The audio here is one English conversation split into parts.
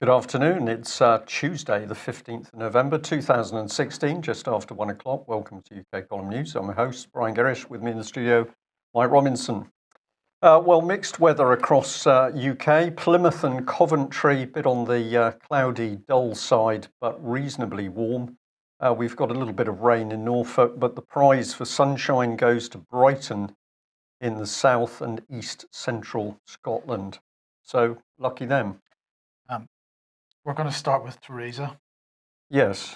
Good afternoon. It's Tuesday, the 15th of November 2016, just after 1 o'clock. Welcome to UK Column News. I'm your host, Brian Gerrish, with me in the studio, Mike Robinson. Well, mixed weather across UK. Plymouth and Coventry, a bit on the cloudy, dull side, but reasonably warm. We've got a little bit of rain in Norfolk, but the prize for sunshine goes to Brighton in the south and east central Scotland. So, lucky them. We're going to start with Theresa. Yes.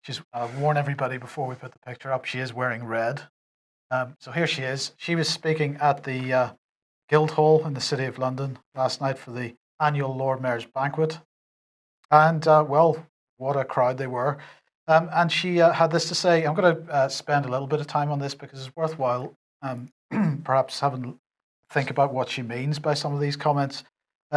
She's warn everybody before we put the picture up. She is wearing red. So here she is. She was speaking at the Guildhall in the City of London last night for the annual Lord Mayor's banquet. And, well, what a crowd they were. And she had this to say. I'm going to spend a little bit of time on this because it's worthwhile perhaps having a think about what she means by some of these comments.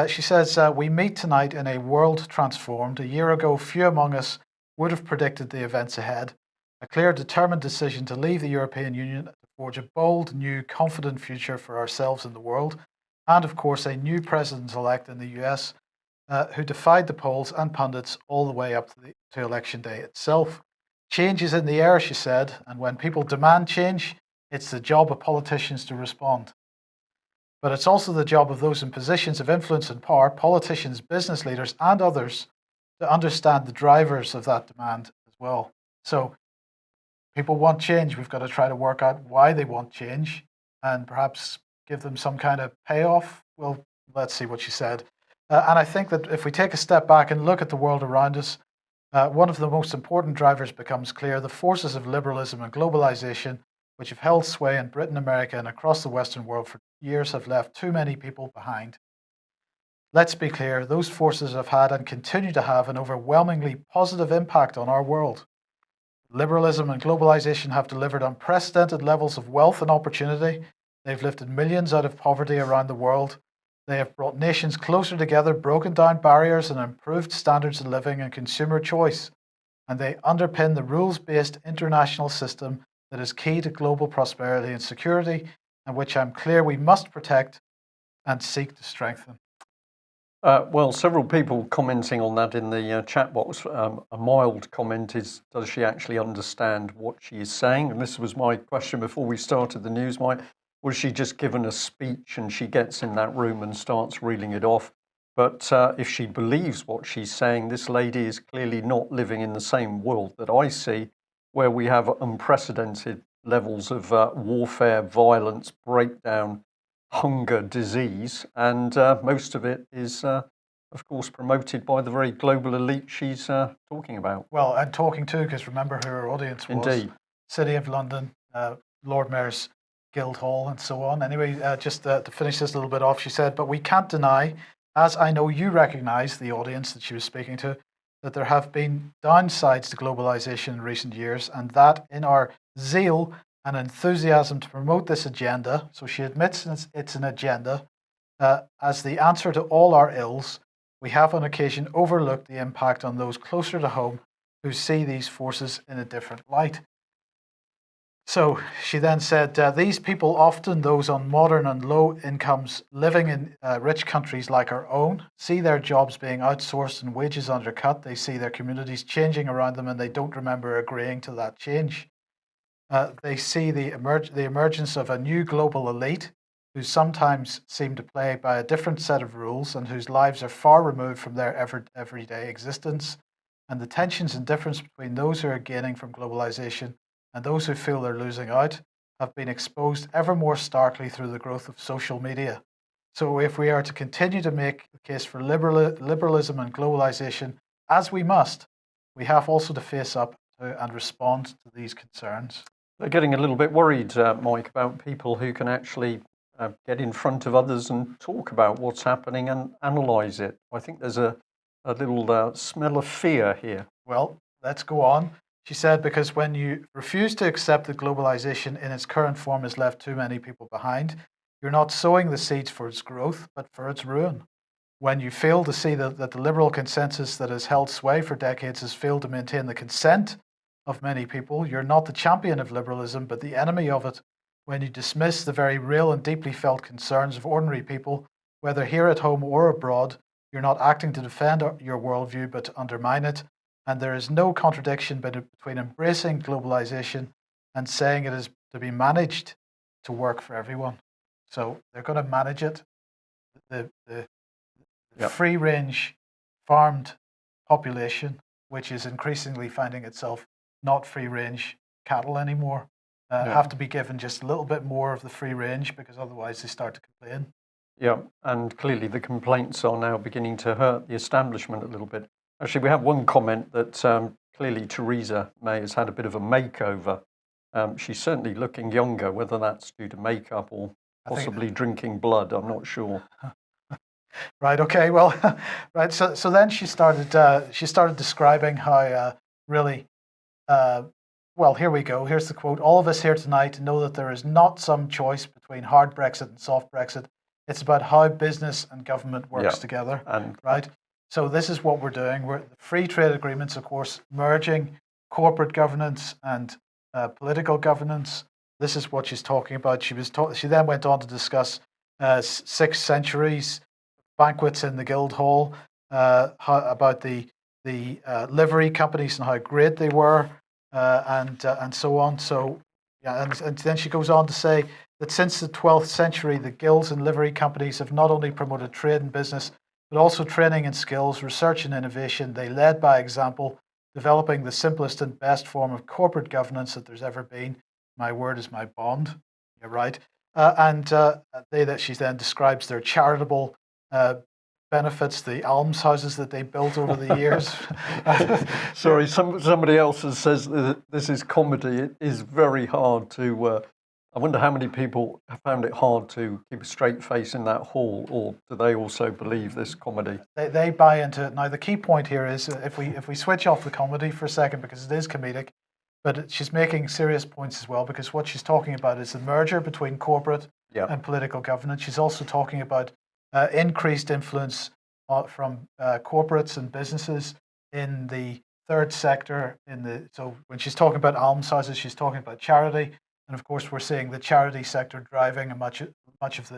She says, we meet tonight in a world transformed. A year ago, few among us would have predicted the events ahead. A clear, determined decision to leave the European Union to forge a bold, new, confident future for ourselves and the world. And, of course, a new president-elect in the US who defied the polls and pundits all the way up to election day itself. Change is in the air, she said, and when people demand change, it's the job of politicians to respond. But it's also the job of those in positions of influence and power, politicians, business leaders, and others, to understand the drivers of that demand as well. So people want change. We've got to try to work out why they want change and perhaps give them some kind of payoff. Well, let's see what she said. And I think that if we take a step back and look at the world around us, one of the most important drivers becomes clear. The forces of liberalism and globalization, which have held sway in Britain, America, and across the Western world for years, have left too many people behind. Let's be clear, those forces have had and continue to have an overwhelmingly positive impact on our world. Liberalism and globalization have delivered unprecedented levels of wealth and opportunity. They've lifted millions out of poverty around the world. They have brought nations closer together, broken down barriers, and improved standards of living and consumer choice. And they underpin the rules-based international system that is key to global prosperity and security, and which I'm clear we must protect and seek to strengthen. Well, several people commenting on that in the chat box. A mild comment is, does she actually understand what she is saying? And this was my question before we started the news. Was she just given a speech and she gets in that room and starts reeling it off? But if she believes what she's saying, this lady is clearly not living in the same world that I see, where we have unprecedented levels of warfare, violence, breakdown, hunger, disease, and most of it is, of course, promoted by the very global elite she's talking about. Well, and talking too, because remember who her audience was. Indeed. City of London, Lord Mayor's Guildhall, and so on. Anyway, just to finish this a little bit off, she said, but we can't deny, as I know you recognise the audience that she was speaking to, that there have been downsides to globalization in recent years, and that in our zeal and enthusiasm to promote this agenda, so she admits it's an agenda, as the answer to all our ills, we have on occasion overlooked the impact on those closer to home who see these forces in a different light. So she then said, these people, often those on modern and low incomes living in rich countries like our own, see their jobs being outsourced and wages undercut. They see their communities changing around them and they don't remember agreeing to that change. They see the emergence of a new global elite who sometimes seem to play by a different set of rules and whose lives are far removed from their everyday existence. And the tensions and difference between those who are gaining from globalization and those who feel they're losing out have been exposed ever more starkly through the growth of social media. So if we are to continue to make the case for liberalism and globalization, as we must, we have also to face up to and respond to these concerns. They're getting a little bit worried, Mike, about people who can actually get in front of others and talk about what's happening and analyse it. I think there's a little smell of fear here. Well, let's go on. She said, because when you refuse to accept that globalization in its current form has left too many people behind, you're not sowing the seeds for its growth, but for its ruin. When you fail to see that the liberal consensus that has held sway for decades has failed to maintain the consent of many people, you're not the champion of liberalism, but the enemy of it. When you dismiss the very real and deeply felt concerns of ordinary people, whether here at home or abroad, You're not acting to defend your worldview, but to undermine it. And there is no contradiction between embracing globalization and saying it is to be managed to work for everyone. So they're going to manage it. The free range farmed population, which is increasingly finding itself not free range cattle anymore, have to be given just a little bit more of the free range, because otherwise they start to complain. Yeah, and clearly the complaints are now beginning to hurt the establishment a little bit. Actually, we have one comment that clearly Theresa May has had a bit of a makeover. She's certainly looking younger, whether that's due to makeup or possibly drinking blood, I'm not sure. Right. Okay. Well, right. So then she started describing how really. Well, here we go. Here's the quote. All of us here tonight know that there is not some choice between hard Brexit and soft Brexit. It's about how business and government works together. Right. So this is what we're doing. The free trade agreements, of course, merging corporate governance and political governance. This is what she's talking about. She then went on to discuss 6 centuries banquets in the Guildhall, about the livery companies and how great they were, and so on. So, yeah, and then she goes on to say that since the 12th century, the guilds and livery companies have not only promoted trade and business, but also training and skills, research and innovation. They led by example, developing the simplest and best form of corporate governance that there's ever been. My word is my bond. You're right. She then describes their charitable benefits, the almshouses that they built over the years. Sorry, somebody else says that this is comedy. It is very hard to. I wonder how many people have found it hard to keep a straight face in that hall, or do they also believe this comedy? They buy into it. Now, the key point here is if we switch off the comedy for a second, because it is comedic, but she's making serious points as well, because what she's talking about is the merger between corporate and political governance. She's also talking about increased influence from corporates and businesses in the third sector. So when she's talking about almshouses, she's talking about charity, and of course we're seeing the charity sector driving much of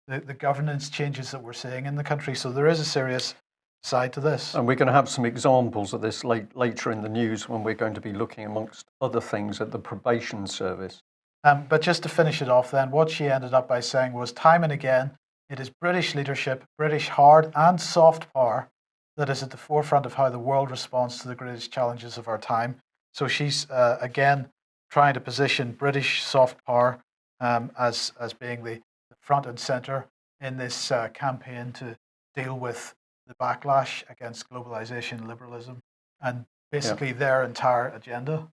the governance changes that we're seeing in the country. So there is a serious side to this, and we're going to have some examples of this later in the news when we're going to be looking, amongst other things, at the probation service. But just to finish it off, then, what she ended up by saying was, time and again, it is British leadership, British hard and soft power, that is at the forefront of how the world responds to the greatest challenges of our time. So she's again trying to position British soft power as being the front and center in this campaign to deal with the backlash against globalization, liberalism, and basically their entire agenda.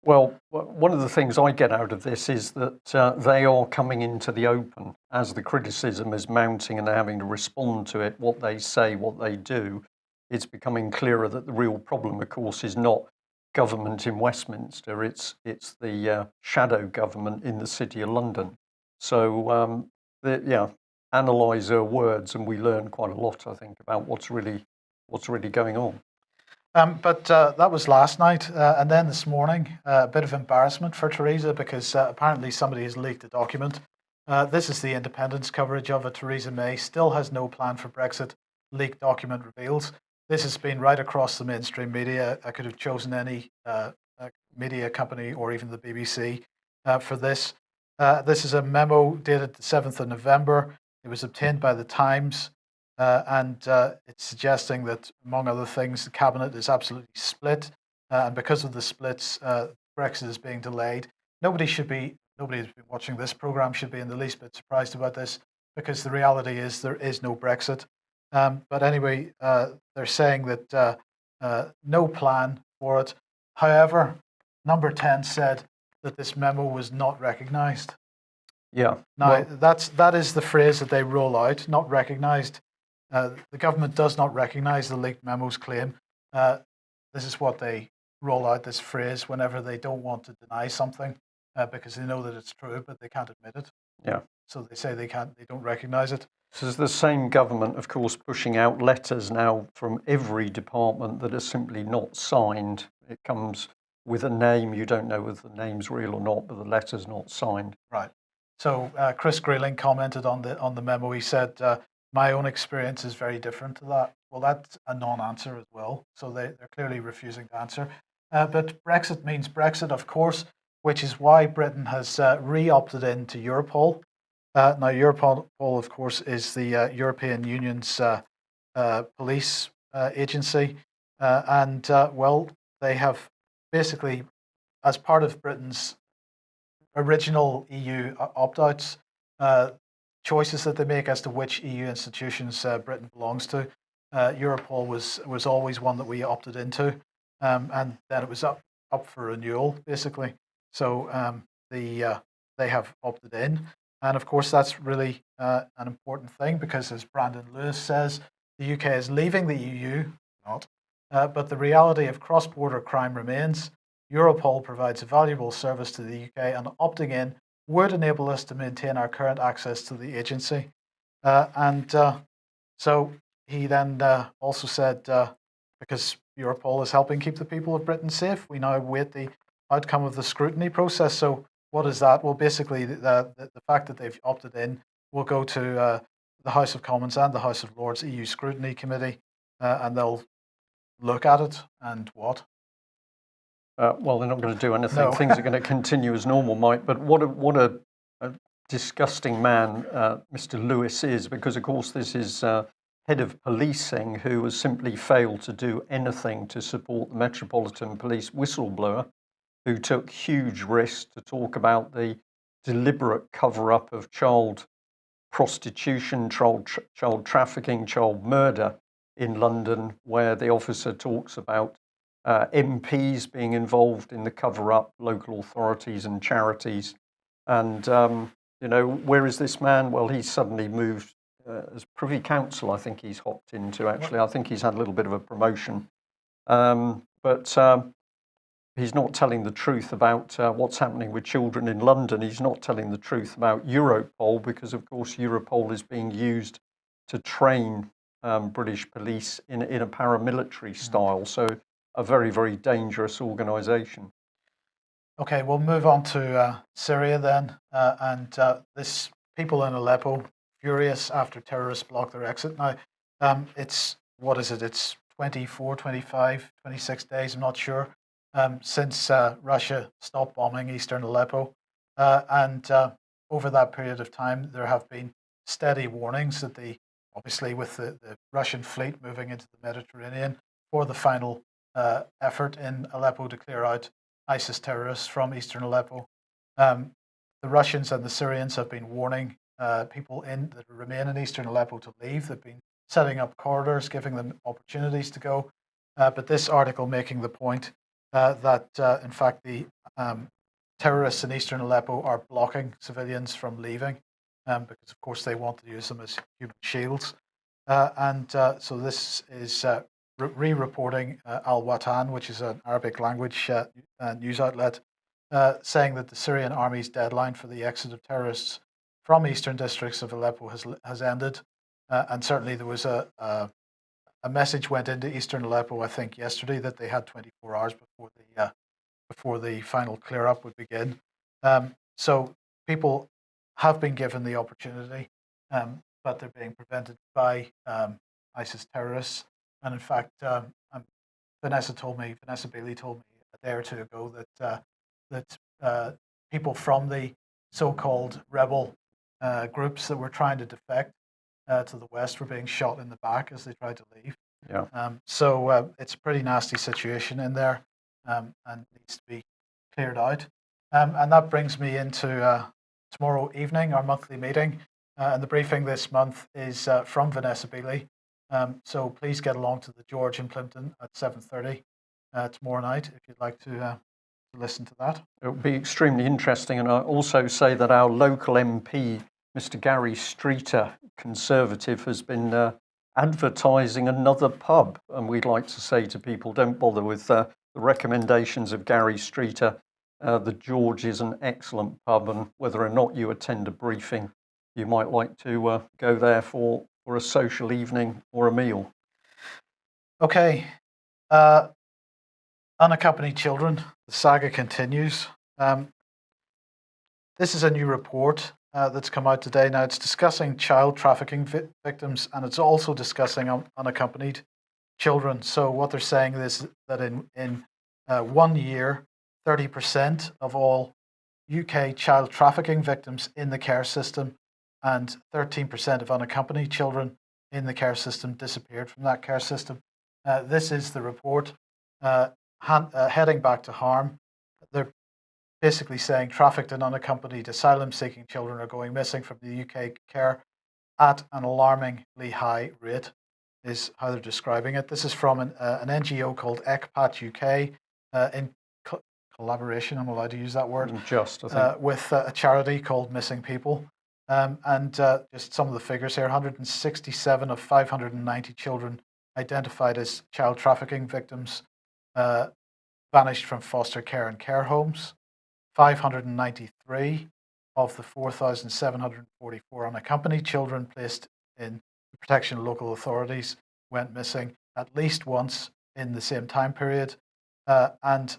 Well, one of the things I get out of this is that they are coming into the open as the criticism is mounting and they're having to respond to it, what they say, what they do. It's becoming clearer that the real problem, of course, is not government in Westminster. It's the shadow government in the City of London. So, analyse her words, and we learn quite a lot, I think, about what's really going on. But that was last night, and then this morning, a bit of embarrassment for Theresa, because apparently somebody has leaked a document. This is the Independent's coverage of it. Theresa May still has no plan for Brexit. Leaked document reveals. This has been right across the mainstream media. I could have chosen any media company or even the BBC for this. This is a memo dated the 7th of November. It was obtained by the Times. And it's suggesting that, among other things, the cabinet is absolutely split, and because of the splits, Brexit is being delayed. Nobody who's been watching this program should be in the least bit surprised about this, because the reality is there is no Brexit. But anyway, they're saying that no plan for it. However, Number 10 said that this memo was not recognised. Yeah. Now, that is the phrase that they roll out, not recognised. The government does not recognise the leaked memo's claim. This is what they roll out, this phrase, whenever they don't want to deny something because they know that it's true, but they can't admit it. Yeah. So they say they don't recognise it. So there's the same government, of course, pushing out letters now from every department that are simply not signed. It comes with a name. You don't know whether the name's real or not, but the letter's not signed. Right. So Chris Grayling commented on the memo. He said, my own experience is very different to that. Well, that's a non-answer as well. So they're clearly refusing to answer. But Brexit means Brexit, of course, which is why Britain has re-opted into Europol. Now, Europol, of course, is the European Union's police agency. Well, they have basically, as part of Britain's original EU opt-outs, choices that they make as to which EU institutions Britain belongs to. Europol was always one that we opted into, and then it was up for renewal, basically. So they have opted in, and of course that's really an important thing because, as Brandon Lewis says, the UK is leaving the EU, not, but the reality of cross-border crime remains. Europol provides a valuable service to the UK, and opting in would enable us to maintain our current access to the agency. So he then also said, because Europol is helping keep the people of Britain safe, we now await the outcome of the scrutiny process. So what is that? Well, basically, the fact that they've opted in will go to the House of Commons and the House of Lords EU Scrutiny Committee, and they'll look at it and what? Well, they're not going to do anything. No. Things are going to continue as normal, Mike. But what a disgusting man Mr. Lewis is, because, of course, this is head of policing who has simply failed to do anything to support the Metropolitan Police whistleblower, who took huge risks to talk about the deliberate cover-up of child prostitution, child trafficking, child murder in London, where the officer talks about MPs being involved in the cover-up, local authorities and charities. And, where is this man? Well, he's suddenly moved as Privy Council, I think he's hopped into, actually. I think he's had a little bit of a promotion. But he's not telling the truth about what's happening with children in London. He's not telling the truth about Europol, because, of course, Europol is being used to train British police in a paramilitary style. So a very, very dangerous organisation. Okay, we'll move on to Syria then. This people in Aleppo furious after terrorists block their exit. Now, it's 24, 25, 26 days, I'm not sure, since Russia stopped bombing eastern Aleppo. Over that period of time, there have been steady warnings that obviously with the Russian fleet moving into the Mediterranean for the final effort in Aleppo to clear out ISIS terrorists from eastern Aleppo. The Russians and the Syrians have been warning people that remain in eastern Aleppo to leave. They've been setting up corridors, giving them opportunities to go. But this article making the point that, in fact, the terrorists in eastern Aleppo are blocking civilians from leaving because, of course, they want to use them as human shields. So this is re-reporting Al-Watan, which is an Arabic language news outlet, saying that the Syrian army's deadline for the exit of terrorists from eastern districts of Aleppo has ended. And certainly there was a message went into eastern Aleppo, I think, yesterday, that they had 24 hours before the final clear-up would begin. So people have been given the opportunity, but they're being prevented by ISIS terrorists. And in fact, Vanessa Bailey told me a day or two ago that people from the so-called rebel groups that were trying to defect to the west were being shot in the back as they tried to leave. Yeah. So it's a pretty nasty situation in there, and needs to be cleared out. And that brings me into tomorrow evening, our monthly meeting. And the briefing this month is from Vanessa Bailey. So please get along to the George in Plimpton at 7:30 tomorrow night if you'd like to listen to that. It will be extremely interesting. And I also say that our local MP, Mr. Gary Streeter, Conservative, has been advertising another pub. And we'd like to say to people, don't bother with the recommendations of Gary Streeter. The George is an excellent pub, and whether or not you attend a briefing, you might like to go there for a social evening or a meal. Okay. Unaccompanied children, the saga continues. This is a new report that's come out today. Now, it's discussing child trafficking victims, and it's also discussing unaccompanied children. So what they're saying is that in 1 year, 30% of all UK child trafficking victims in the care system and 13% of unaccompanied children in the care system disappeared from that care system. This is the report heading back to harm. They're basically saying trafficked and unaccompanied asylum-seeking children are going missing from the UK care at an alarmingly high rate, is how they're describing it. This is from an NGO called ECPAT UK in collaboration, I'm allowed to use that word, Just, I think. with a charity called Missing People. And just some of the figures here, 167 of 590 children identified as child trafficking victims vanished from foster care and care homes. 593 of the 4,744 unaccompanied children placed in the protection of local authorities went missing at least once in the same time period. And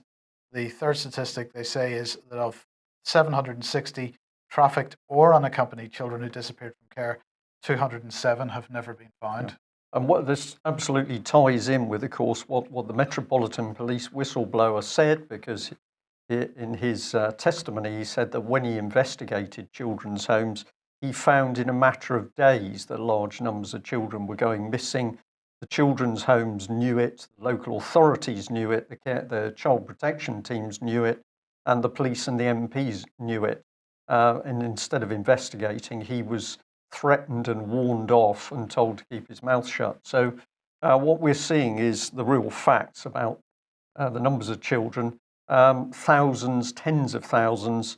the third statistic they say is that of 760 trafficked or unaccompanied children who disappeared from care, 207 have never been found. Yeah. And what this absolutely ties in with, of course, what the Metropolitan Police whistleblower said, because in his testimony, he said that when he investigated children's homes, he found in a matter of days that large numbers of children were going missing. The children's homes knew it, the local authorities knew it, the child protection teams knew it, and the police and the MPs knew it. And instead of investigating, he was threatened and warned off and told to keep his mouth shut. So what we're seeing is the real facts about the numbers of children. Thousands, tens of thousands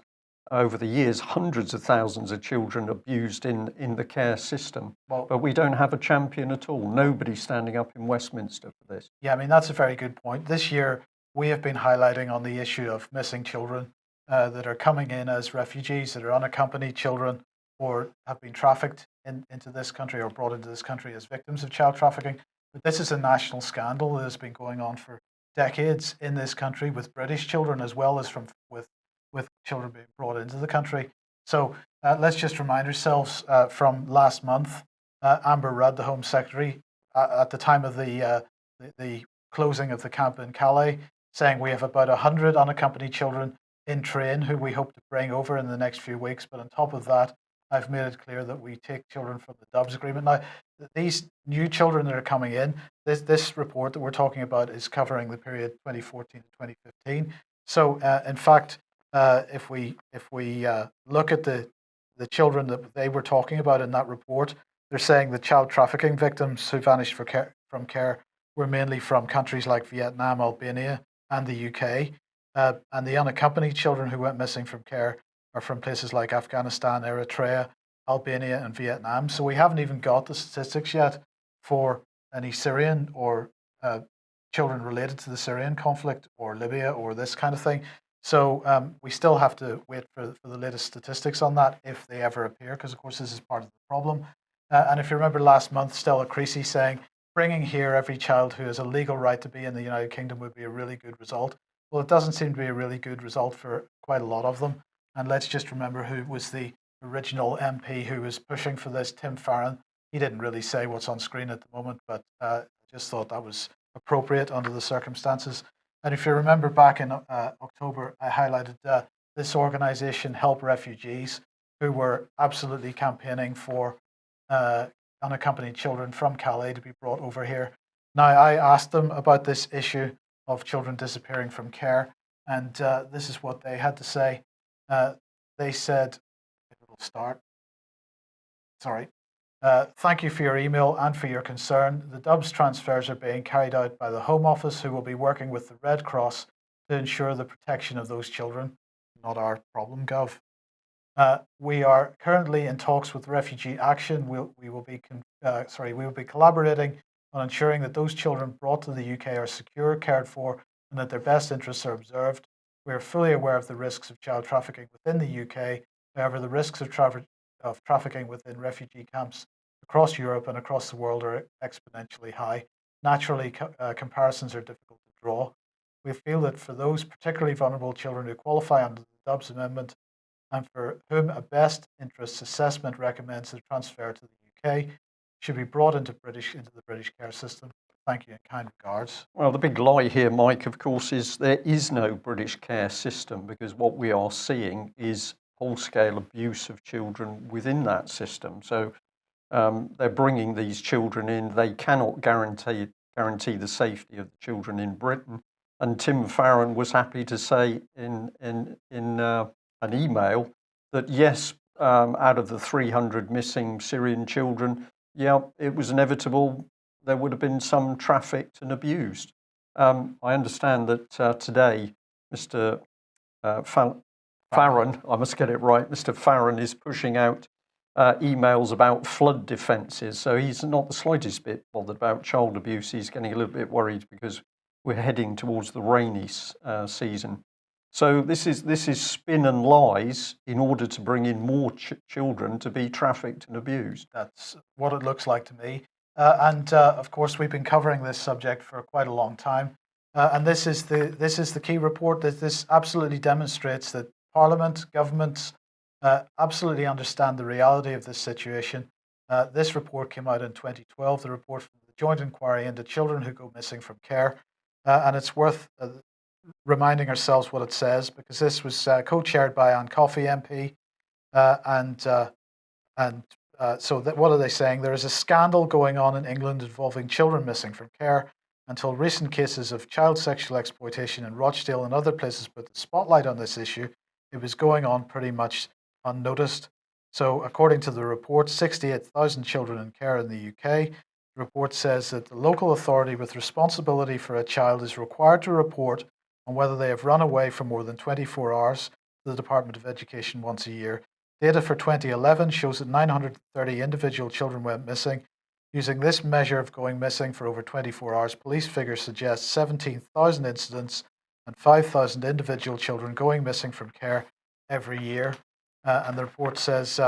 over the years, hundreds of thousands of children abused in the care system. Well, but we don't have a champion at all. Nobody's standing up in Westminster for this. Yeah, I mean, that's a very good point. This year, we have been highlighting on the issue of missing children that are coming in as refugees, that are unaccompanied children, or have been trafficked into this country or brought into this country as victims of child trafficking. But this is a national scandal that has been going on for decades in this country with British children as well as with children being brought into the country. So let's just remind ourselves from last month, Amber Rudd, the Home Secretary, at the time of the closing of the camp in Calais, saying we have about 100 unaccompanied children in train who we hope to bring over in the next few weeks. But on top of that, I've made it clear that we take children from the Dubs Agreement. Now, these new children that are coming in, this report that we're talking about is covering the period 2014 to 2015. So, in fact, if we look at the children that they were talking about in that report, they're saying the child trafficking victims who vanished from care were mainly from countries like Vietnam, Albania, and the UK. And the unaccompanied children who went missing from care are from places like Afghanistan, Eritrea, Albania, and Vietnam. So we haven't even got the statistics yet for any Syrian or children related to the Syrian conflict or Libya or this kind of thing. So we still have to wait for the latest statistics on that if they ever appear, because of course this is part of the problem. And if you remember last month, Stella Creasy saying bringing here every child who has a legal right to be in the United Kingdom would be a really good result. Well, it doesn't seem to be a really good result for quite a lot of them. And let's just remember who was the original MP who was pushing for this, Tim Farron. He didn't really say what's on screen at the moment, but I just thought that was appropriate under the circumstances. And if you remember back in October, I highlighted this organization, Help Refugees, who were absolutely campaigning for unaccompanied children from Calais to be brought over here. Now, I asked them about this issue of children disappearing from care, and this is what they had to say. They said, if it'll start, sorry. Thank you for your email and for your concern. The Dubs transfers are being carried out by the Home Office, who will be working with the Red Cross to ensure the protection of those children. Not our problem, Gov. We are currently in talks with Refugee Action. We will be collaborating on ensuring that those children brought to the UK are secure, cared for, and that their best interests are observed. We are fully aware of the risks of child trafficking within the UK. However, the risks of trafficking within refugee camps across Europe and across the world are exponentially high. Naturally, comparisons are difficult to draw. We feel that for those particularly vulnerable children who qualify under the Dubs Amendment, and for whom a best interests assessment recommends the transfer to the UK should be brought into the British care system. Thank you and kind regards. Well, the big lie here, Mike, of course, is there is no British care system, because what we are seeing is whole-scale abuse of children within that system. So they're bringing these children in. They cannot guarantee the safety of the children in Britain. And Tim Farron was happy to say in an email that yes, out of the 300 missing Syrian children, yeah, it was inevitable there would have been some trafficked and abused. I understand that today, Mr. Farron, I must get it right, Mr. Farron is pushing out emails about flood defences. So he's not the slightest bit bothered about child abuse. He's getting a little bit worried because we're heading towards the rainy season. So this is spin and lies in order to bring in more children to be trafficked and abused. That's what it looks like to me. Of course, we've been covering this subject for quite a long time. And this is the key report. That this absolutely demonstrates that Parliament, governments absolutely understand the reality of this situation. This report came out in 2012, the report from the Joint Inquiry into Children Who Go Missing from Care. And it's worth reminding ourselves what it says, because this was co-chaired by Ann Coffey MP. So what are they saying? There is a scandal going on in England involving children missing from care. Until recent cases of child sexual exploitation in Rochdale and other places put the spotlight on this issue, it was going on pretty much unnoticed. So according to the report, 68,000 children in care in the UK. The report says that the local authority with responsibility for a child is required to report on whether they have run away for more than 24 hours to the Department of Education once a year. Data for 2011 shows that 930 individual children went missing. Using this measure of going missing for over 24 hours, police figures suggest 17,000 incidents and 5,000 individual children going missing from care every year. And the report says,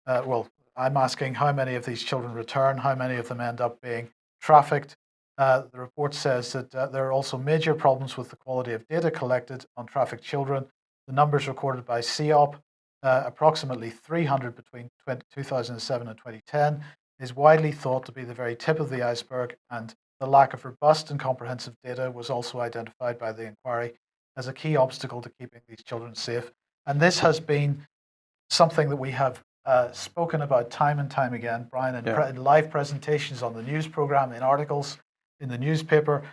well, I'm asking how many of these children return, how many of them end up being trafficked. The report says that there are also major problems with the quality of data collected on trafficked children. The numbers recorded by CEOP, approximately 300 between 2007 and 2010, is widely thought to be the very tip of the iceberg, and the lack of robust and comprehensive data was also identified by the inquiry as a key obstacle to keeping these children safe. And this has been something that we have spoken about time and time again, Brian, in live presentations on the news program, in articles in the newspaper.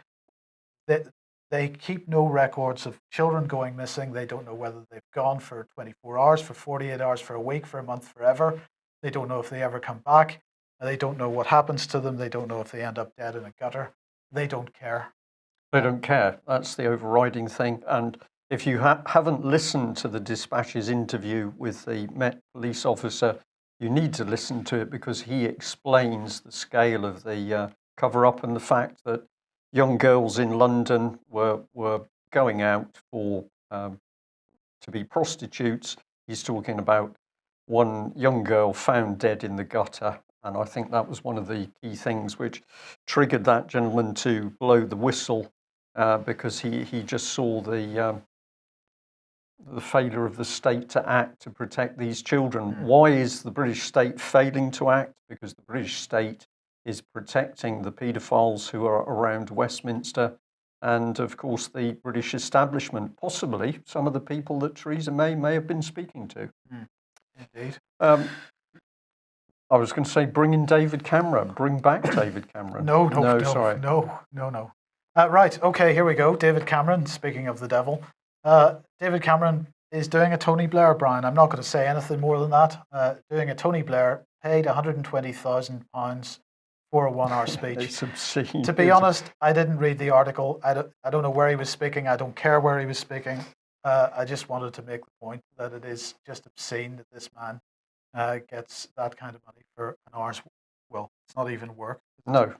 They keep no records of children going missing. They don't know whether they've gone for 24 hours, for 48 hours, for a week, for a month, forever. They don't know if they ever come back. They don't know what happens to them. They don't know if they end up dead in a gutter. They don't care. They don't care. That's the overriding thing. And if you haven't listened to the Dispatch's interview with the Met police officer, you need to listen to it, because he explains the scale of the cover-up and the fact that young girls in London were going out for to be prostitutes. He's talking about one young girl found dead in the gutter, and I think that was one of the key things which triggered that gentleman to blow the whistle, because he just saw the failure of the state to act to protect these children. Why is the British state failing to act? Because the British state is protecting the paedophiles who are around Westminster, and of course the British establishment, possibly some of the people that Theresa May have been speaking to. Indeed. I was going to say, bring in David Cameron. Bring back David Cameron. No, sorry. No. Right, okay, here we go. David Cameron, speaking of the devil. David Cameron is doing a Tony Blair, Brian. I'm not going to say anything more than that. Doing a Tony Blair, paid £120,000 for a 1 hour speech. It's obscene. To be honest, I didn't read the article. I don't know where he was speaking. I don't care where he was speaking. I just wanted to make the point that it is just obscene that this man gets that kind of money for an hour's, well, it's not even work. No.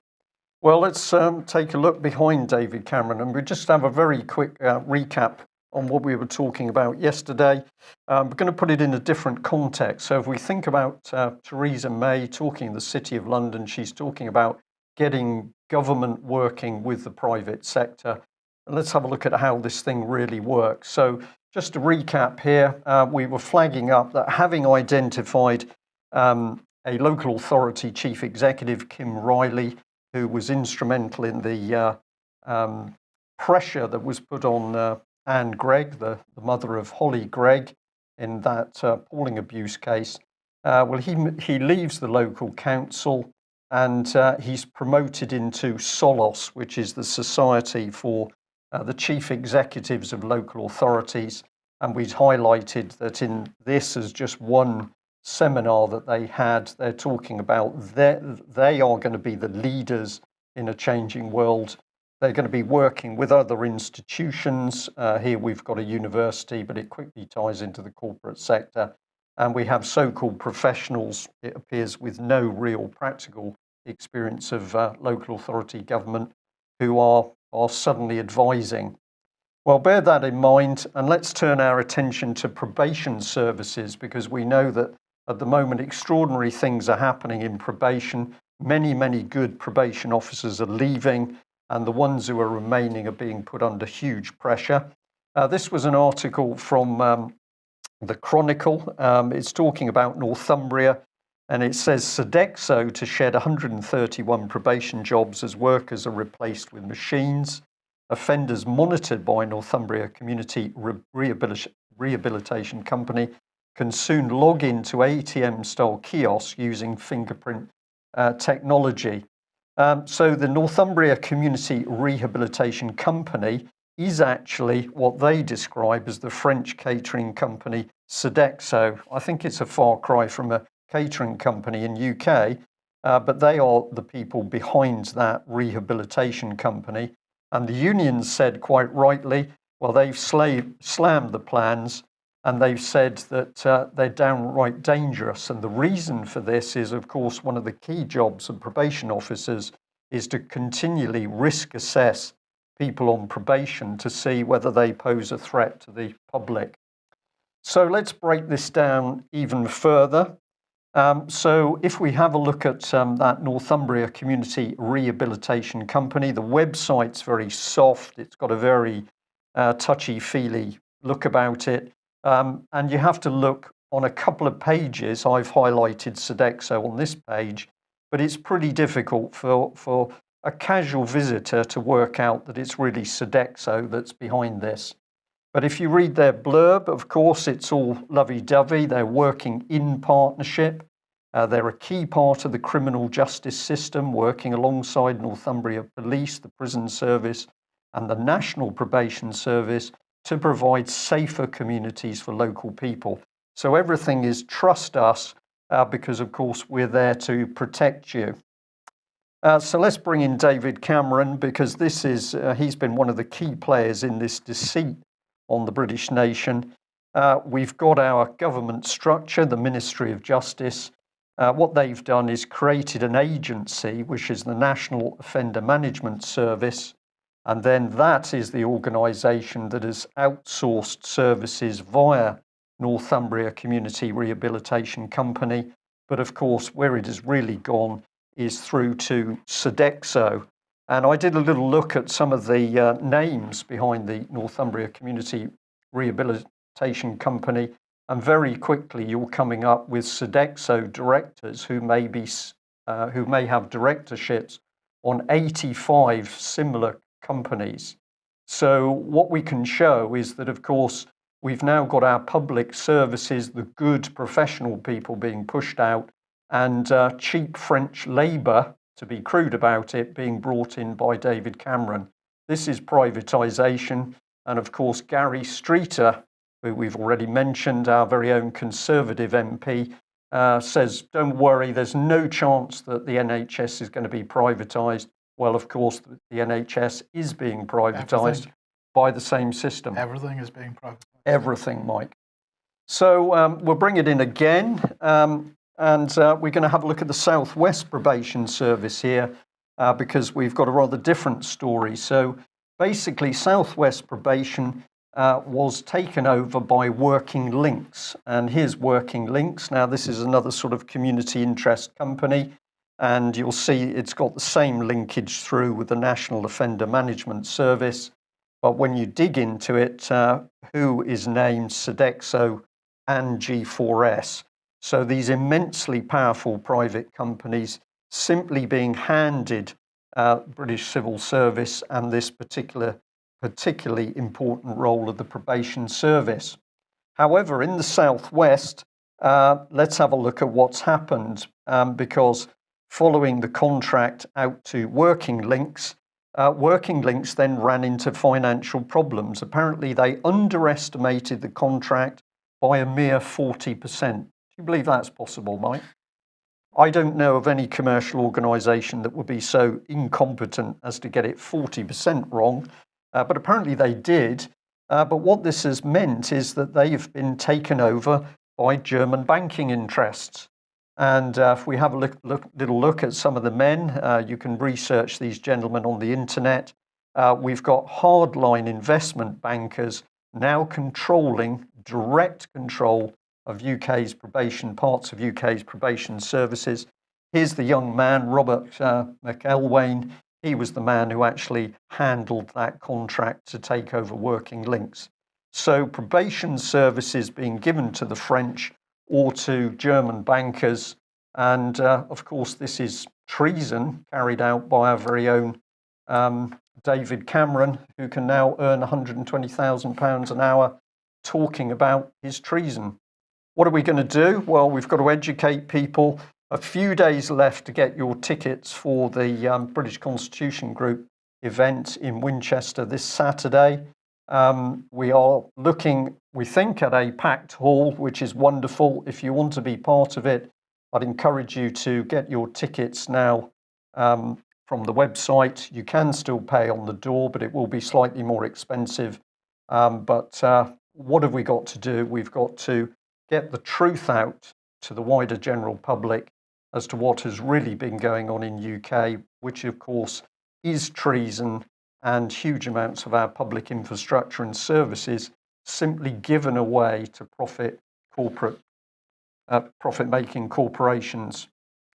Well, let's take a look behind David Cameron, and we just have a very quick recap on what we were talking about yesterday. We're going to put it in a different context. So if we think about Theresa May talking in the City of London, she's talking about getting government working with the private sector. let's have a look at how this thing really works. So just to recap here, we were flagging up that having identified a local authority chief executive, Kim Riley, who was instrumental in the pressure that was put on Anne Gregg, the mother of Holly Gregg, in that appalling abuse case. He leaves the local council and he's promoted into SOLOS, which is the Society for the Chief Executives of Local Authorities. And we've highlighted that in this as just one seminar that they had. They're talking about they are going to be the leaders in a changing world. They're going to be working with other institutions. Here we've got a university, but it quickly ties into the corporate sector. And we have so-called professionals, it appears, with no real practical experience of local authority government who are suddenly advising. Well, bear that in mind, and let's turn our attention to probation services, because we know that at the moment extraordinary things are happening in probation. Many, many good probation officers are leaving, and the ones who are remaining are being put under huge pressure. This was an article from the Chronicle. It's talking about Northumbria, and it says Sodexo to shed 131 probation jobs as workers are replaced with machines. Offenders monitored by Northumbria Community Rehabilitation Company can soon log into ATM-style kiosks using fingerprint technology. So the Northumbria Community Rehabilitation Company is actually what they describe as the French catering company Sodexo. I think it's a far cry from a catering company in UK, but they are the people behind that rehabilitation company. And the unions said quite rightly, well, they've slammed the plans, and they've said that they're downright dangerous. And the reason for this is, of course, one of the key jobs of probation officers is to continually risk assess people on probation to see whether they pose a threat to the public. So let's break this down even further. So if we have a look at that Northumbria Community Rehabilitation Company, the website's very soft. It's got a very touchy-feely look about it. And you have to look on a couple of pages. I've highlighted Sodexo on this page, but it's pretty difficult for a casual visitor to work out that it's really Sodexo that's behind this. But if you read their blurb, of course, it's all lovey-dovey. They're working in partnership. They're a key part of the criminal justice system, working alongside Northumbria Police, the Prison Service, and the National Probation Service to provide safer communities for local people. So everything is trust us, because, of course, we're there to protect you. So let's bring in David Cameron, because this is he's been one of the key players in this deceit on the British nation. We've got our government structure, the Ministry of Justice. What they've done is created an agency, which is the National Offender Management Service, and then that is the organisation that has outsourced services via Northumbria Community Rehabilitation Company. But of course, where it has really gone is through to Sodexo. And I did a little look at some of the names behind the Northumbria Community Rehabilitation Company, and very quickly you're coming up with Sodexo directors who may have directorships on 85 similar companies. So what we can show is that, of course, we've now got our public services, the good professional people being pushed out, and cheap French labour, to be crude about it, being brought in by David Cameron. This is privatisation. And of course, Gary Streeter, who we've already mentioned, our very own Conservative MP, says, don't worry, there's no chance that the NHS is going to be privatised. Well, of course, the NHS is being privatised by the same system. Everything is being privatised. Everything, Mike. So we'll bring it in again. And we're going to have a look at the South West Probation Service here, because we've got a rather different story. So basically, South West Probation was taken over by Working Links. And here's Working Links. Now, this is another sort of community interest company. And you'll see it's got the same linkage through with the National Offender Management Service. But when you dig into it, who is named Sodexo and G4S? So these immensely powerful private companies simply being handed British civil service and this particularly important role of the probation service. However, in the southwest, let's have a look at what's happened, because following the contract out to Working Links then ran into financial problems. Apparently, they underestimated the contract by a mere 40%. Do you believe that's possible, Mike? I don't know of any commercial organisation that would be so incompetent as to get it 40% wrong, but apparently they did. But what this has meant is that they've been taken over by German banking interests. And if we have a little look at some of the men, you can research these gentlemen on the internet. We've got hardline investment bankers now controlling, direct control of parts of UK's probation services. Here's the young man, Robert McElwain. He was the man who actually handled that contract to take over Working Links. So probation services being given to the French or to German bankers. And of course, this is treason carried out by our very own David Cameron, who can now earn £120,000 an hour talking about his treason. What are we going to do? Well, we've got to educate people. A few days left to get your tickets for the British Constitution Group event in Winchester this Saturday. We are looking, we think, at a packed hall, which is wonderful. If you want to be part of it, I'd encourage you to get your tickets now from the website. You can still pay on the door, but it will be slightly more expensive. But what have we got to do? We've got to get the truth out to the wider general public as to what has really been going on in UK, which of course is treason and huge amounts of our public infrastructure and services simply given away to profit-making corporations.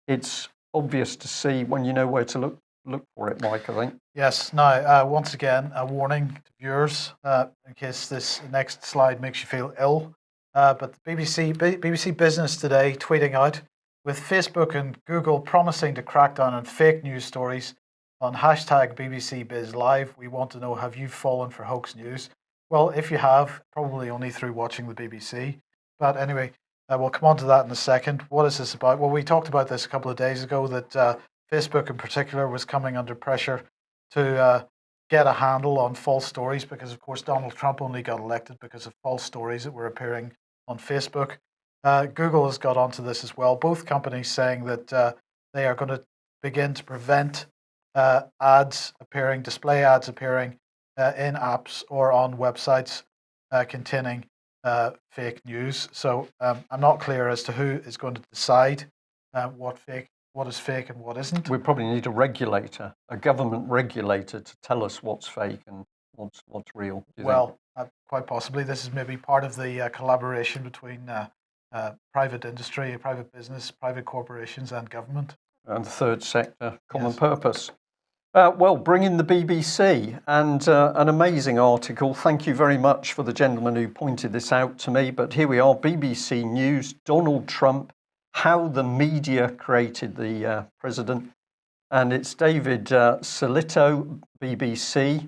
It's obvious to see when you know where to look for it, Mike, I think. Yes. Now, once again, a warning to viewers in case this next slide makes you feel ill. But the BBC Business today tweeting out, with Facebook and Google promising to crack down on fake news stories on hashtag BBC Biz Live, we want to know, have you fallen for hoax news? Well, if you have, probably only through watching the BBC. But anyway, we'll come on to that in a second. What is this about? Well, we talked about this a couple of days ago, that Facebook in particular was coming under pressure to get a handle on false stories because, of course, Donald Trump only got elected because of false stories that were appearing on Facebook. Google has got onto this as well. Both companies saying that they are going to begin to prevent display ads appearing in apps or on websites containing fake news. So I'm not clear as to who is going to decide what is fake and what isn't. We probably need a government regulator, to tell us what's fake and what's real. Well, quite possibly this is maybe part of the collaboration between private industry, private business, private corporations and government. And the third sector, common purpose. Well, bring in the BBC, and an amazing article. Thank you very much for the gentleman who pointed this out to me. But here we are, BBC News, Donald Trump, how the media created the president. And it's David Silito, BBC.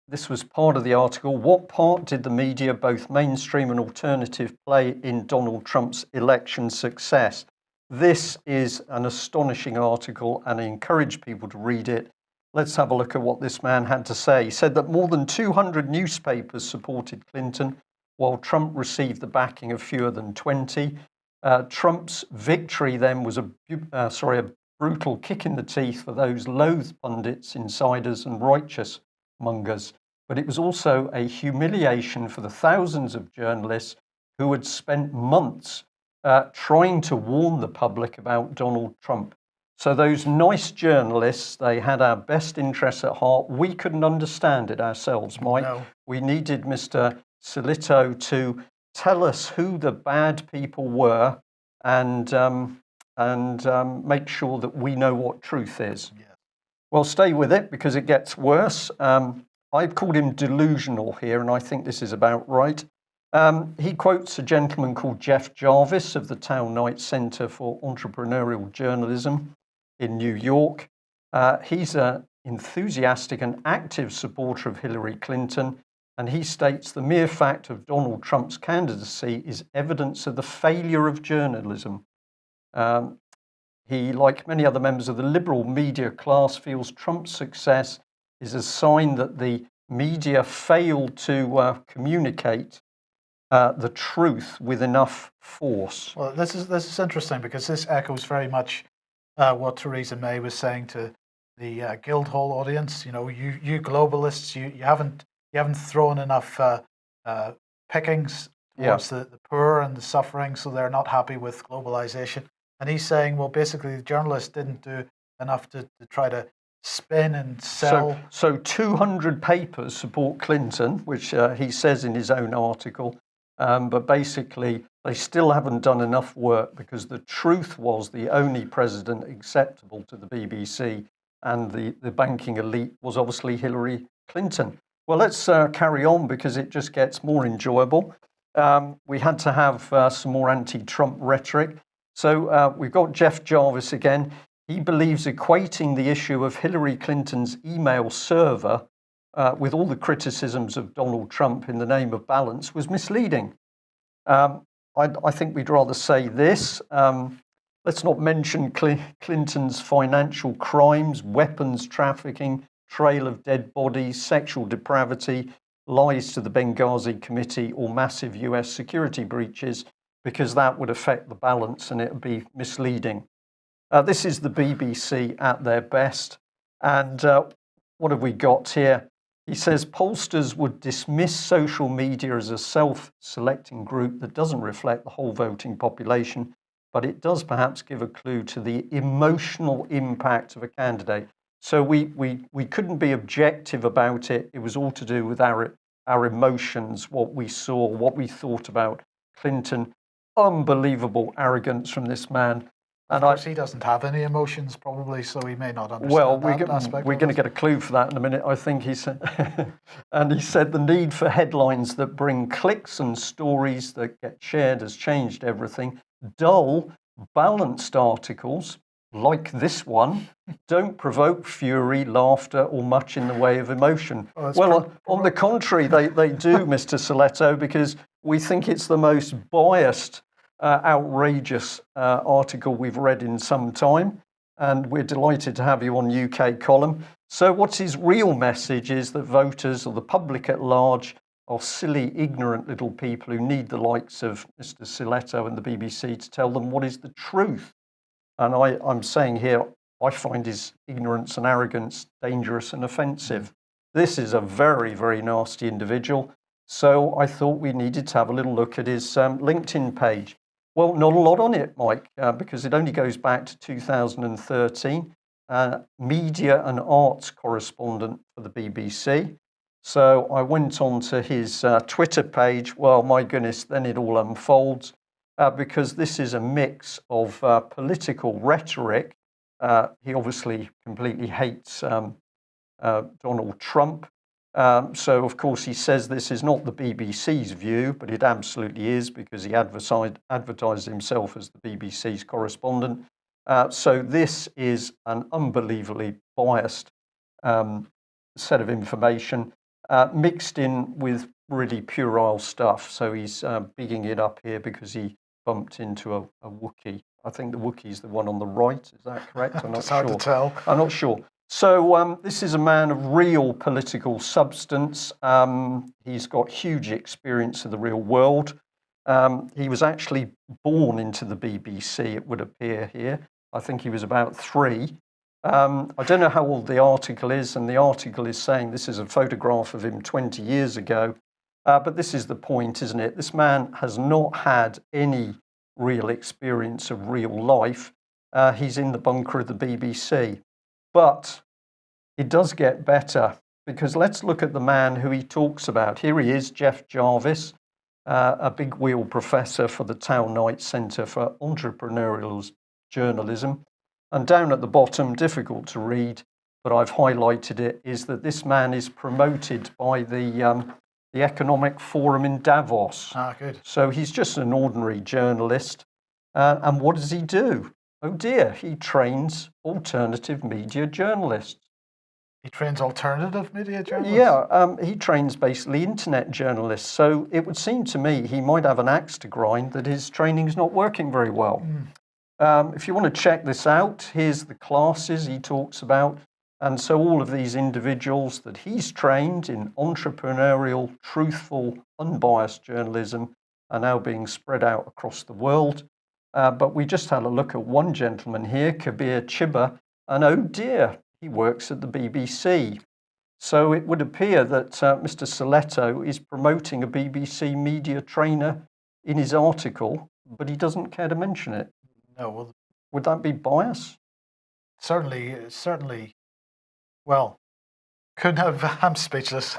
This was part of the article. What part did the media, both mainstream and alternative, play in Donald Trump's election success? This is an astonishing article, and I encourage people to read it. Let's have a look at what this man had to say. He said that more than 200 newspapers supported Clinton, while Trump received the backing of fewer than 20. Trump's victory then was a brutal kick in the teeth for those loathed pundits, insiders, and righteous mongers, but it was also a humiliation for the thousands of journalists who had spent months trying to warn the public about Donald Trump. So those nice journalists, they had our best interests at heart. We couldn't understand it ourselves, Mike. No. We needed Mr. Silito to tell us who the bad people were and make sure that we know what truth is. Yeah. Well, stay with it because it gets worse. I I've called him delusional here, and I think this is about right. He quotes a gentleman called Jeff Jarvis of the Town Knight Center for Entrepreneurial Journalism in New York. He's an enthusiastic and active supporter of Hillary Clinton, and he states the mere fact of Donald Trump's candidacy is evidence of the failure of journalism. He, like many other members of the liberal media class, feels Trump's success is a sign that the media failed to communicate the truth with enough force. Well, this is interesting because this echoes very much what Theresa May was saying to the Guildhall audience. You know, you globalists, you haven't thrown enough pickings towards the poor and the suffering, so they're not happy with globalization. And he's saying, well, basically, the journalists didn't do enough to try to spin and sell. So 200 papers support Clinton, which he says in his own article. But basically, they still haven't done enough work because the truth was the only president acceptable to the BBC and the banking elite was obviously Hillary Clinton. Well, let's carry on because it just gets more enjoyable. We had to have some more anti-Trump rhetoric. So we've got Jeff Jarvis again. He believes equating the issue of Hillary Clinton's email server with all the criticisms of Donald Trump in the name of balance was misleading. I think we'd rather say this. Let's not mention Clinton's financial crimes, weapons trafficking, trail of dead bodies, sexual depravity, lies to the Benghazi Committee, or massive US security breaches, because that would affect the balance and it would be misleading. This is the BBC at their best. And what have we got here? He says pollsters would dismiss social media as a self-selecting group that doesn't reflect the whole voting population, but it does perhaps give a clue to the emotional impact of a candidate. So we couldn't be objective about it. It was all to do with our emotions, what we saw, what we thought about Clinton. Unbelievable arrogance from this man. And of course, he doesn't have any emotions, probably, so he may not understand we're going to get a clue for that in a minute, I think he said. And he said the need for headlines that bring clicks and stories that get shared has changed everything. Dull, balanced articles, like this one, don't provoke fury, laughter, or much in the way of emotion. On the contrary, they do, Mr. Soletto, because we think it's the most biased, outrageous article we've read in some time, and we're delighted to have you on UK Column. So what's his real message is that voters or the public at large are silly, ignorant little people who need the likes of Mr. Soletto and the BBC to tell them what is the truth. And I'm saying here, I find his ignorance and arrogance dangerous and offensive. This is a very, very nasty individual. So I thought we needed to have a little look at his LinkedIn page. Well, not a lot on it, Mike, because it only goes back to 2013. Media and arts correspondent for the BBC. So I went on to his Twitter page. Well, my goodness, then it all unfolds because this is a mix of political rhetoric. He obviously completely hates Donald Trump. So, of course, he says this is not the BBC's view, but it absolutely is because he advertised himself as the BBC's correspondent. So this is an unbelievably biased set of information mixed in with really puerile stuff. So he's bigging it up here because he bumped into a Wookiee. I think the Wookiee's the one on the right. Is that correct? I'm not it's hard to tell. I'm not sure. So this is a man of real political substance. He's got huge experience of the real world. He was actually born into the BBC, it would appear here. I think he was about 3. I don't know how old the article is, and the article is saying this is a photograph of him 20 years ago. But this is the point, isn't it? This man has not had any real experience of real life. He's in the bunker of the BBC. But it does get better, because let's look at the man who he talks about. Here he is, Jeff Jarvis, a big wheel professor for the Town Knight Center for Entrepreneurial Journalism. And down at the bottom, difficult to read, but I've highlighted it, is that this man is promoted by the Economic Forum in Davos. Ah, good. So he's just an ordinary journalist. And what does he do? Oh dear, he trains alternative media journalists. He trains alternative media journalists? Yeah, he trains basically internet journalists. So it would seem to me he might have an axe to grind that his training is not working very well. If you want to check this out, here's the classes he talks about. And so all of these individuals that he's trained in entrepreneurial, truthful, unbiased journalism are now being spread out across the world. But we just had a look at one gentleman here, Kabir Chiba, and oh dear, he works at the BBC. So it would appear that Mr. Soletto is promoting a BBC media trainer in his article, but he doesn't care to mention it. No, well, would that be bias? Certainly. Well, couldn't have. I'm speechless.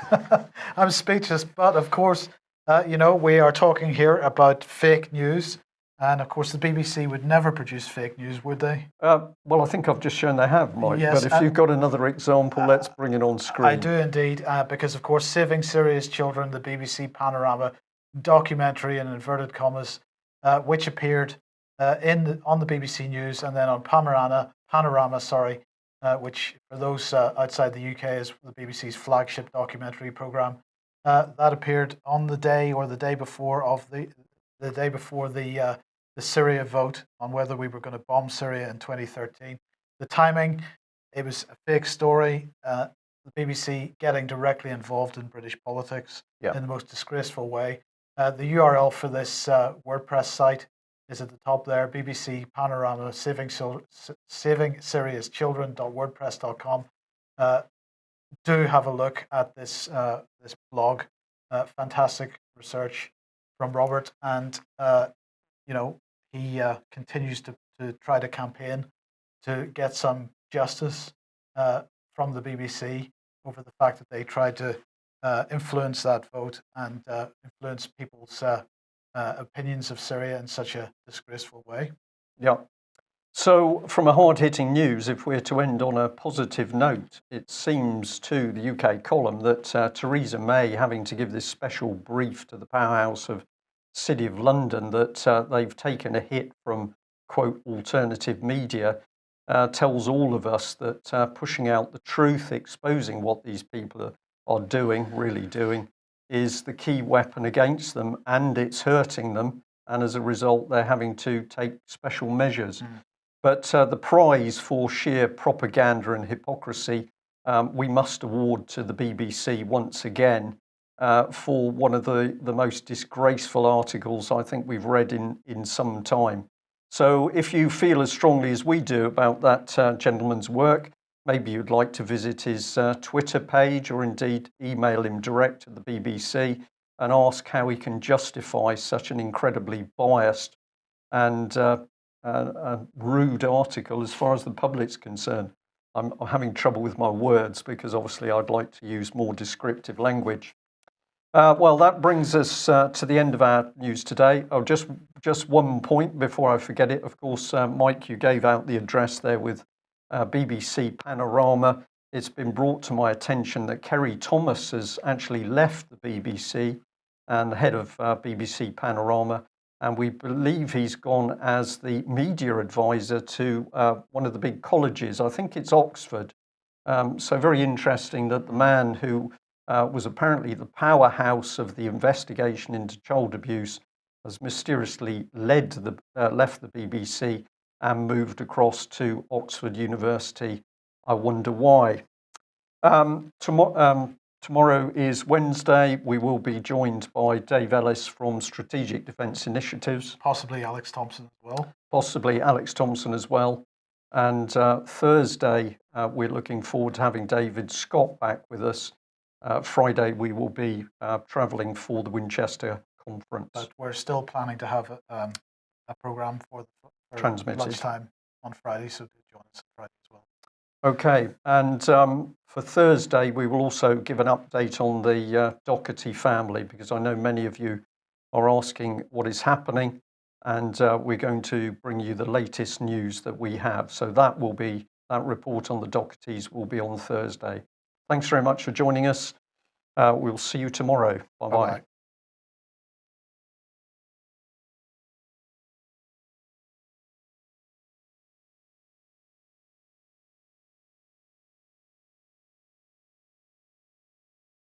I'm speechless. But of course, we are talking here about fake news. And of course, the BBC would never produce fake news, would they? Well, I think I've just shown they have, Mike. Yes, but if you've got another example, let's bring it on screen. I do indeed, because of course, Saving Syria's Children, the BBC Panorama documentary in inverted commas, which appeared on the BBC News and then on Panorama, which for those outside the UK is the BBC's flagship documentary program. That appeared on the day or the day before the Syria vote on whether we were going to bomb Syria in 2013. The timing, it was a fake story. The BBC getting directly involved in British politics in the most disgraceful way. The URL for this WordPress site is at the top there, BBC Panorama Saving Syria's Children.wordpress.com. Do have a look at this blog. Fantastic research from Robert, and he continues to try to campaign to get some justice from the BBC over the fact that they tried to influence that vote and influence people's opinions of Syria in such a disgraceful way. Yeah. So from a hard-hitting news, if we're to end on a positive note, it seems to the UK column that Theresa May having to give this special brief to the powerhouse of City of London that they've taken a hit from, quote, alternative media, tells all of us that pushing out the truth, exposing what these people are doing, really doing, is the key weapon against them, and it's hurting them. And as a result, they're having to take special measures. But the prize for sheer propaganda and hypocrisy, we must award to the BBC once again for one of the most disgraceful articles I think we've read in some time. So if you feel as strongly as we do about that gentleman's work, maybe you'd like to visit his Twitter page or indeed email him direct at the BBC and ask how he can justify such an incredibly biased and rude article as far as the public's concerned. I'm having trouble with my words because obviously I'd like to use more descriptive language. Well, that brings us to the end of our news today. Oh, just one point before I forget it. Of course, Mike, you gave out the address there with BBC Panorama. It's been brought to my attention that Kerry Thomas has actually left the BBC and the head of BBC Panorama, and we believe he's gone as the media advisor to one of the big colleges. I think it's Oxford. So very interesting that the man who was apparently the powerhouse of the investigation into child abuse has mysteriously left the BBC and moved across to Oxford University. I wonder why. Tomorrow is Wednesday. We will be joined by Dave Ellis from Strategic Defence Initiatives. Possibly Alex Thompson as well. Possibly Alex Thompson as well. And Thursday, we're looking forward to having David Scott back with us. Friday, we will be travelling for the Winchester conference. But we're still planning to have a programme for transmitted lunchtime on Friday, so do join us on Friday as well. Okay, and for Thursday, we will also give an update on the Doherty family, because I know many of you are asking what is happening, and we're going to bring you the latest news that we have. So that will be that report on the docketies will be on Thursday. Thanks very much for joining us. We'll see you tomorrow. Bye-bye. Bye-bye.